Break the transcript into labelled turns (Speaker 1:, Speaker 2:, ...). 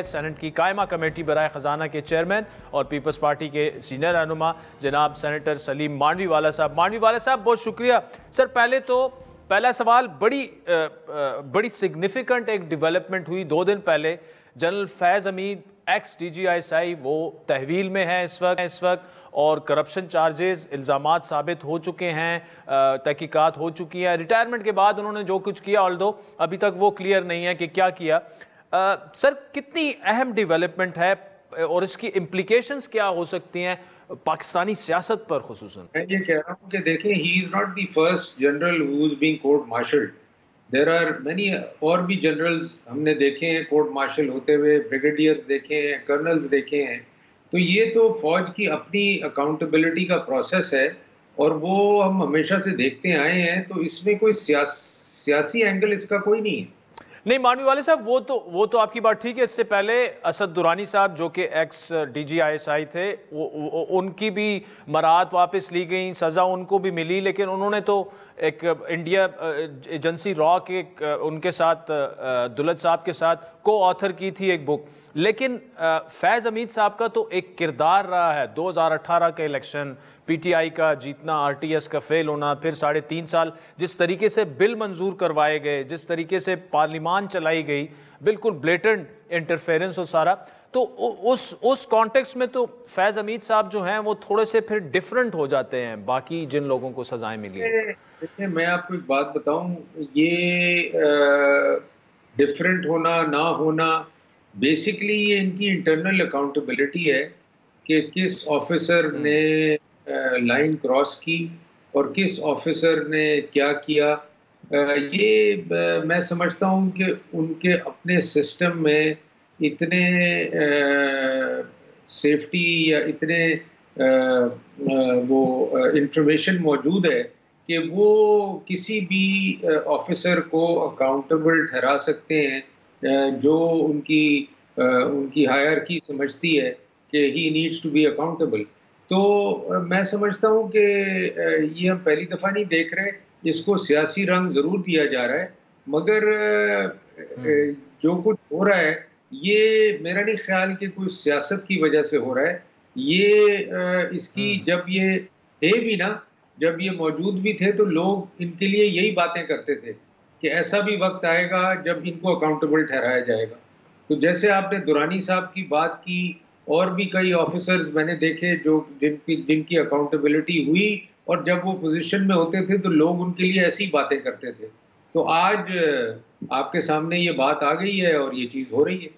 Speaker 1: Saint کی قائمہ committee برائے خزانہ کے چیئرمین اور پیپلز پارٹی کے سینئر رہنما جناب سینیٹر سلیم مانڈوی والا صاحب۔ مانڈوی والا صاحب بہت شکریہ سر۔ پہلا سوال بڑی سگنیفیکنٹ ایک ڈیولپمنٹ ہوئی 2 دن پہلے۔ General Faiz Hameed ex D G I S I وہ تحویل میں ہے اس وقت اور کرپشن چارجز الزامات ثابت ہو چکے ہیں، تحقیقات ہو چکی ہیں۔ ریٹائرمنٹ کے بعد انہوں نے جو کچھ کیا آلدو ابھی تک وہ کلیئر نہیں ہے کہ کیا کیا۔ سر کتنی اہم ڈیولپمنٹ ہے اور اس کی امپلیکیشنز کیا ہو سکتی ہیں پاکستانی سیاست پر خصوصاً؟
Speaker 2: میں یہ کہہ رہا ہوں کہ دیکھیں he is not the first general who is being court martialled. There are many اور بھی جنرلز ہم نے دیکھے ہیں کورٹ مارشل ہوتے ہوئے، بریگیڈیئرز دیکھے ہیں، کرنلز دیکھے ہیں. تو یہ تو فوج کی اپنی اکاؤنٹیبلٹی کا پروسیس ہے اور وہ ہم ہمیشہ سے دیکھتے آئے ہیں. تو اس میں کوئی سیاسی اینگل اس کا کوئی نہیں ہے.
Speaker 1: نہیں مانوی والے صاحب وہ تو آپ کی بات ٹھیک ہے۔ اس سے پہلے اسد درانی صاحب جو کہ ex D G I S I تھے ان کی بھی مراعات واپس لی گئیں، سزا ان کو بھی ملی، لیکن انہوں نے تو ایک انڈیا ایجنسی را کے ان کے ساتھ دولت صاحب کے ساتھ کو آتھر کی تھی ایک بک. لیکن فیض حمید صاحب کا تو ایک کردار رہا ہے 2018 کے الیکشن، پی ٹی آئی کا جیتنا، آر ٹی ایس کا فیل ہونا، پھر 3.5 سال جس طریقے سے بل منظور کروائے گئے، جس طریقے سے پارلیمان چلائی گئی، بالکل بلیٹنٹ انٹرفیرنس ہو سارا. تو اس کانٹیکس میں تو فیض حمید صاحب جو ہیں وہ تھوڑے سے پھر ڈیفرنٹ ہو جاتے ہیں باقی جن لوگوں کو سزائیں ملی ہیں.
Speaker 2: دیکھیں میں آپ کو ایک بات بتاؤں، یہ ڈیفرنٹ ہونا نہ ہونا بیسکلی یہ ان کی انٹرنل اکاؤنٹیبلٹی ہے کہ کس آفیسر نے لائن کراس کی اور کس آفیسر نے کیا کیا. یہ میں سمجھتا ہوں کہ ان کے اپنے سسٹم میں اتنے سیفٹی یا اتنے وہ انفارمیشن موجود ہے کہ وہ کسی بھی آفیسر کو اکاؤنٹیبل ٹھہرا سکتے ہیں جو ان کی ہائرکی سمجھتی ہے کہ he needs to be accountable. تو میں سمجھتا ہوں کہ یہ ہم پہلی دفعہ نہیں دیکھ رہے. اس کو سیاسی رنگ ضرور دیا جا رہا ہے، مگر جو کچھ ہو رہا ہے یہ میرا نہیں خیال کہ کوئی سیاست کی وجہ سے ہو رہا ہے. یہ اس کی جب یہ تھے بھی نا، جب یہ موجود بھی تھے تو لوگ ان کے لیے یہی باتیں کرتے تھے کہ ایسا بھی وقت آئے گا جب ان کو اکاؤنٹیبل ٹھہرایا جائے گا. تو جیسے آپ نے درانی صاحب کی بات کی، اور بھی کئی آفیسرز میں نے دیکھے جن کی اکاؤنٹیبلٹی ہوئی اور جب وہ پوزیشن میں ہوتے تھے تو لوگ ان کے لیے ایسی باتیں کرتے تھے. تو آج آپ کے سامنے یہ بات آ گئی ہے اور یہ چیز ہو رہی ہے.